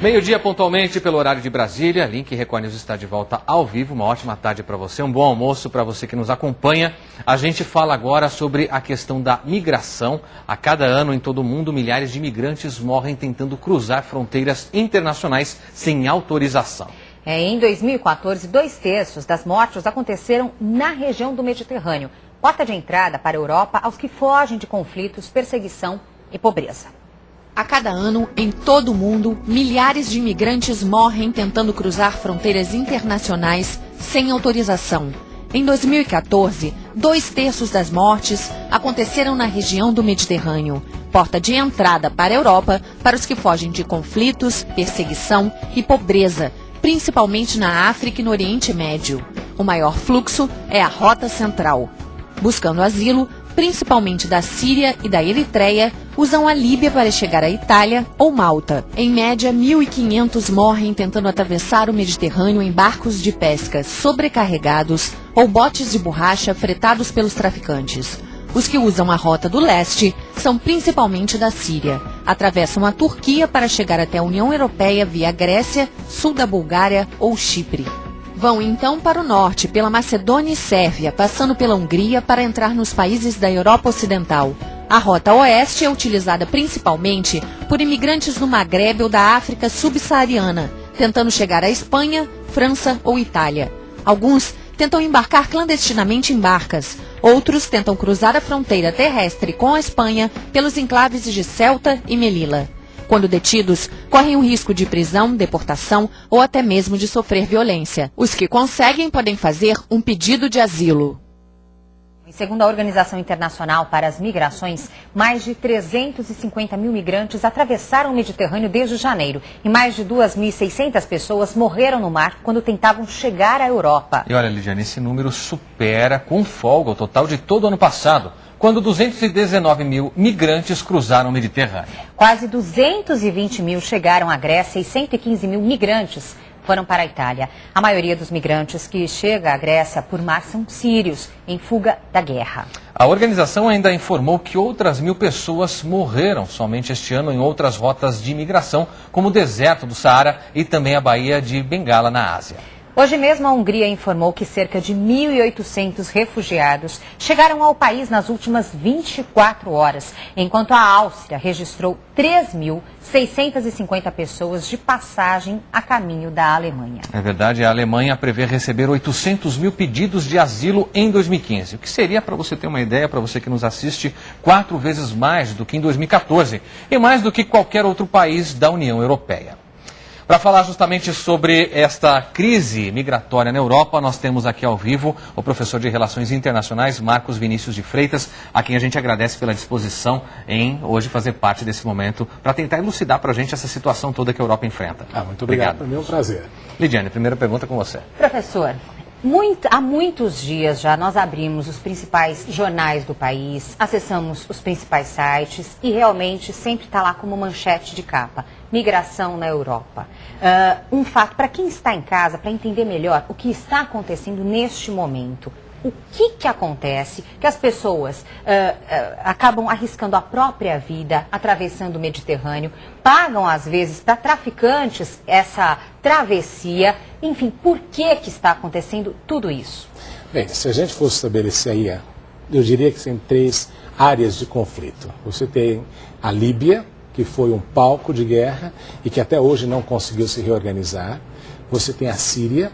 Meio-dia pontualmente pelo horário de Brasília. Link Record News está de volta ao vivo. Uma ótima tarde para você, um bom almoço para você que nos acompanha. A gente fala agora sobre a questão da migração. A cada ano em todo o mundo, milhares de imigrantes morrem tentando cruzar fronteiras internacionais sem autorização. Em 2014, 2/3 das mortes aconteceram na região do Mediterrâneo, porta de entrada para a Europa aos que fogem de conflitos, perseguição e pobreza. A cada ano, em todo o mundo, milhares de imigrantes morrem tentando cruzar fronteiras internacionais sem autorização. Em 2014, 2/3 das mortes aconteceram na região do Mediterrâneo, porta de entrada para a Europa para os que fogem de conflitos, perseguição e pobreza, principalmente na África e no Oriente Médio. O maior fluxo é a Rota Central. Buscando asilo, principalmente da Síria e da Eritreia, usam a Líbia para chegar à Itália ou Malta. Em média, 1.500 morrem tentando atravessar o Mediterrâneo em barcos de pesca sobrecarregados ou botes de borracha fretados pelos traficantes. Os que usam a Rota do Leste são principalmente da Síria. Atravessam a Turquia para chegar até a União Europeia via Grécia, sul da Bulgária ou Chipre. Vão então para o norte, pela Macedônia e Sérvia, passando pela Hungria para entrar nos países da Europa Ocidental. A Rota Oeste é utilizada principalmente por imigrantes do Magrebe ou da África subsaariana, tentando chegar à Espanha, França ou Itália. Alguns tentam embarcar clandestinamente em barcas. Outros tentam cruzar a fronteira terrestre com a Espanha pelos enclaves de Ceuta e Melilla. Quando detidos, correm o risco de prisão, deportação ou até mesmo de sofrer violência. Os que conseguem podem fazer um pedido de asilo. Segundo a Organização Internacional para as Migrações, mais de 350 mil migrantes atravessaram o Mediterrâneo desde janeiro. E mais de 2.600 pessoas morreram no mar quando tentavam chegar à Europa. E olha, Lidiane, esse número supera com folga o total de todo o ano passado, quando 219 mil migrantes cruzaram o Mediterrâneo. Quase 220 mil chegaram à Grécia e 115 mil migrantes foram para a Itália. A maioria dos migrantes que chega à Grécia por mar são sírios, em fuga da guerra. A organização ainda informou que outras 1.000 pessoas morreram somente este ano em outras rotas de imigração, como o deserto do Saara e também a Baía de Bengala, na Ásia. Hoje mesmo, a Hungria informou que cerca de 1.800 refugiados chegaram ao país nas últimas 24 horas, enquanto a Áustria registrou 3.650 pessoas de passagem a caminho da Alemanha. É verdade, a Alemanha prevê receber 800 mil pedidos de asilo em 2015, o que seria, para você ter uma ideia, para você que nos assiste, 4 vezes mais do que em 2014 e mais do que qualquer outro país da União Europeia. Para falar justamente sobre esta crise migratória na Europa, nós temos aqui ao vivo o professor de Relações Internacionais, Marcos Vinícius de Freitas, a quem a gente agradece pela disposição em hoje fazer parte desse momento para tentar elucidar para a gente essa situação toda que a Europa enfrenta. Muito obrigado. Para mim é um prazer. Lidiane, primeira pergunta com você. Professor, há muitos dias já nós abrimos os principais jornais do país, acessamos os principais sites e realmente sempre está lá como manchete de capa: migração na Europa. Um fato para quem está em casa, para entender melhor o que está acontecendo neste momento. O que acontece que as pessoas acabam arriscando a própria vida, atravessando o Mediterrâneo, pagam às vezes para traficantes essa travessia, enfim, por que está acontecendo tudo isso? Bem, se a gente fosse estabelecer aí, eu diria que tem 3 áreas de conflito. Você tem a Líbia, que foi um palco de guerra e que até hoje não conseguiu se reorganizar. Você tem a Síria,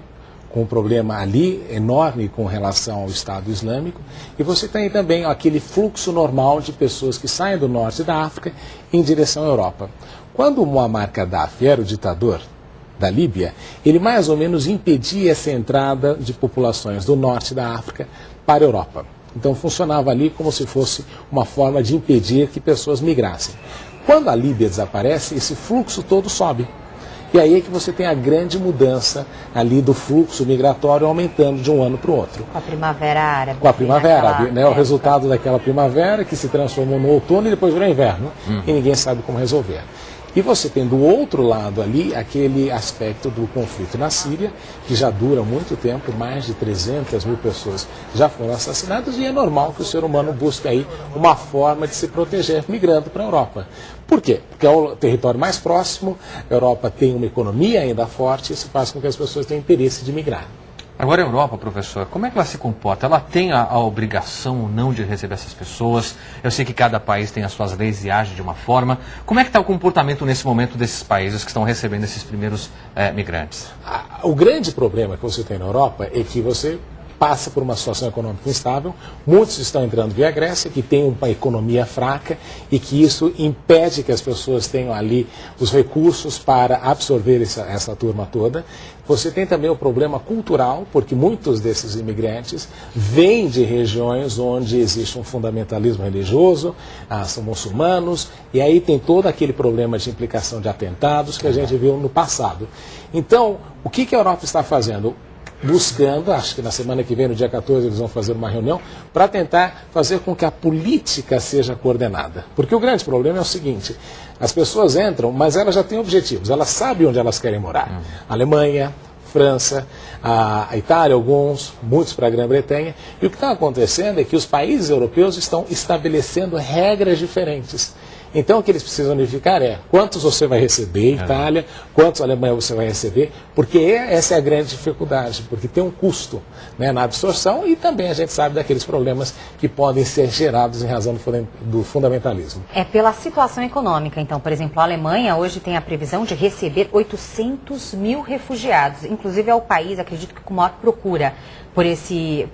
com um problema ali enorme com relação ao Estado Islâmico, e você tem também aquele fluxo normal de pessoas que saem do norte da África em direção à Europa. Quando o Muammar Gaddafi era o ditador da Líbia, ele mais ou menos impedia essa entrada de populações do norte da África para a Europa. Então funcionava ali como se fosse uma forma de impedir que pessoas migrassem. Quando a Líbia desaparece, esse fluxo todo sobe. E aí é que você tem a grande mudança ali do fluxo migratório aumentando de um ano para o outro. Com a Primavera Árabe. Com a Primavera Árabe, né? O resultado daquela primavera que se transformou no outono e depois virou inverno. E ninguém sabe como resolver. E você tem do outro lado ali aquele aspecto do conflito na Síria, que já dura muito tempo, mais de 300 mil pessoas já foram assassinadas, e é normal que o ser humano busque aí uma forma de se proteger migrando para a Europa. Por quê? Porque é o território mais próximo, a Europa tem uma economia ainda forte, isso faz com que as pessoas tenham interesse de migrar. Agora a Europa, professor, como é que ela se comporta? Ela tem a obrigação ou não de receber essas pessoas? Eu sei que cada país tem as suas leis e age de uma forma. Como é que está o comportamento nesse momento desses países que estão recebendo esses primeiros migrantes? O grande problema que você tem na Europa é que você passa por uma situação econômica instável, muitos estão entrando via Grécia, que tem uma economia fraca e que isso impede que as pessoas tenham ali os recursos para absorver essa turma toda. Você tem também o problema cultural, porque muitos desses imigrantes vêm de regiões onde existe um fundamentalismo religioso, são muçulmanos, e aí tem todo aquele problema de implicação de atentados que a gente viu no passado. Então, o que a Europa está fazendo? Buscando, acho que na semana que vem, no dia 14, eles vão fazer uma reunião para tentar fazer com que a política seja coordenada. Porque o grande problema é o seguinte, as pessoas entram, mas elas já têm objetivos, elas sabem onde elas querem morar. Alemanha, França, a Itália, muitos para a Grã-Bretanha. E o que está acontecendo é que os países europeus estão estabelecendo regras diferentes. Então, o que eles precisam unificar é quantos você vai receber, Itália, quantos Alemanha você vai receber, porque essa é a grande dificuldade, porque tem um custo, né, na absorção, e também a gente sabe daqueles problemas que podem ser gerados em razão do fundamentalismo. É pela situação econômica, então, por exemplo, a Alemanha hoje tem a previsão de receber 800 mil refugiados, inclusive é o país, acredito que com maior procura por esse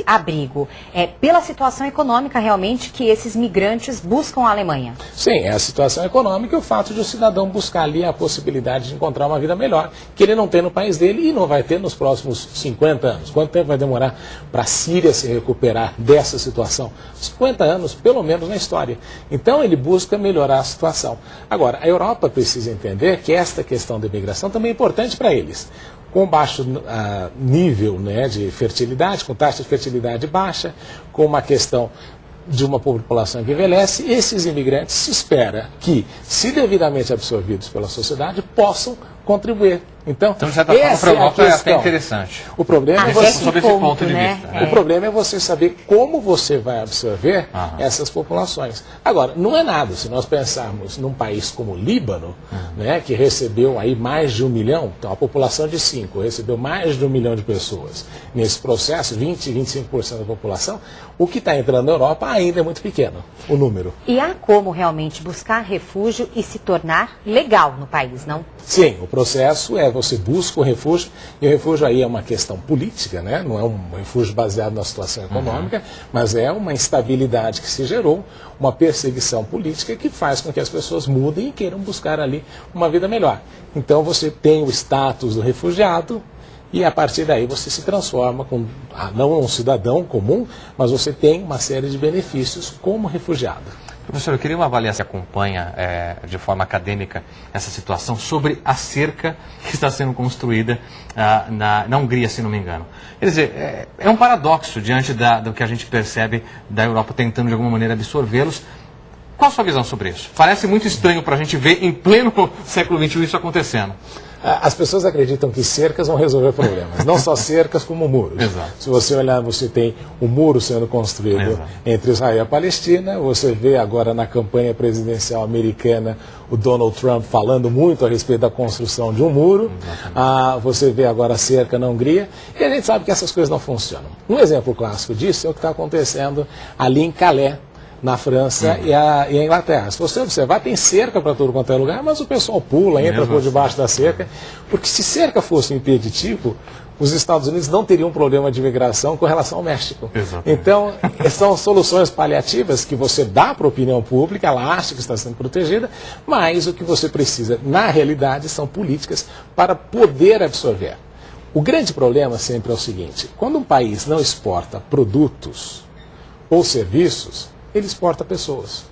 abrigo. É pela situação econômica realmente que esses migrantes buscam a Alemanha? Sim, é a situação econômica e o fato de o cidadão buscar ali a possibilidade de encontrar uma vida melhor, que ele não tem no país dele e não vai ter nos próximos 50 anos. Quanto tempo vai demorar para a Síria se recuperar dessa situação? 50 anos, pelo menos na história. Então ele busca melhorar a situação. Agora, a Europa precisa entender que esta questão da imigração também é importante para eles. Com baixo nível, né, de fertilidade, com taxa de fertilidade baixa, com uma questão de uma população que envelhece, esses imigrantes se espera que, se devidamente absorvidos pela sociedade, possam contribuir. Então, de certa forma, para a Europa é até interessante. O problema é você, sob esse ponto de vista, né? O problema é você saber como você vai absorver essas populações. Agora, não é nada, se nós pensarmos num país como o Líbano, né, que recebeu aí mais de 1 milhão, então a população de 5 recebeu mais de 1 milhão de pessoas. Nesse processo, 20, 25% da população, o que está entrando na Europa ainda é muito pequeno, o número. E há como realmente buscar refúgio e se tornar legal no país, não? Sim, o processo é você busca o refúgio, e o refúgio aí é uma questão política, né? Não é um refúgio baseado na situação econômica, mas é uma instabilidade que se gerou, uma perseguição política que faz com que as pessoas mudem e queiram buscar ali uma vida melhor. Então você tem o status do refugiado, e a partir daí você se transforma não um cidadão comum, mas você tem uma série de benefícios como refugiado. Professor, eu queria uma avaliação que acompanha de forma acadêmica essa situação sobre a cerca que está sendo construída na Hungria, se não me engano. Quer dizer, é um paradoxo diante do que a gente percebe da Europa tentando de alguma maneira absorvê-los. Qual a sua visão sobre isso? Parece muito estranho para a gente ver em pleno século XXI isso acontecendo. As pessoas acreditam que cercas vão resolver problemas, não só cercas como muros. Exato. Se você olhar, você tem um muro sendo construído entre Israel e a Palestina, você vê agora na campanha presidencial americana o Donald Trump falando muito a respeito da construção de um muro, você vê agora a cerca na Hungria, e a gente sabe que essas coisas não funcionam. Um exemplo clássico disso é o que está acontecendo ali em Calais, na França e a Inglaterra. Se você observar, tem cerca para todo quanto é lugar, mas o pessoal pula, entra por debaixo da cerca, porque se cerca fosse impeditivo, os Estados Unidos não teriam um problema de imigração com relação ao México. Exatamente. Então, são soluções paliativas que você dá para a opinião pública, ela acha que está sendo protegida, mas o que você precisa, na realidade, são políticas para poder absorver. O grande problema sempre é o seguinte, quando um país não exporta produtos ou serviços, ele exporta pessoas.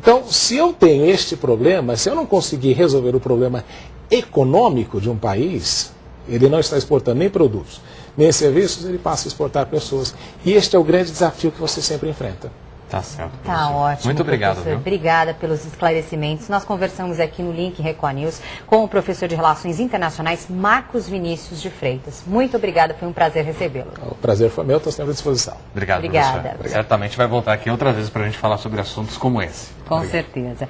Então, se eu tenho este problema, se eu não conseguir resolver o problema econômico de um país, ele não está exportando nem produtos, nem serviços, ele passa a exportar pessoas. E este é o grande desafio que você sempre enfrenta. Tá certo. Tá professor. ótimo. Muito obrigado, professor. viu? Obrigada pelos esclarecimentos. Nós conversamos aqui no Link Record News com o professor de Relações Internacionais, Marcos Vinícius de Freitas. Muito obrigada, foi um prazer recebê-lo. O prazer foi meu, estou sempre à disposição. Obrigado, Obrigada. professor. Certamente vai voltar aqui outra vez para a gente falar sobre assuntos como esse. Com certeza.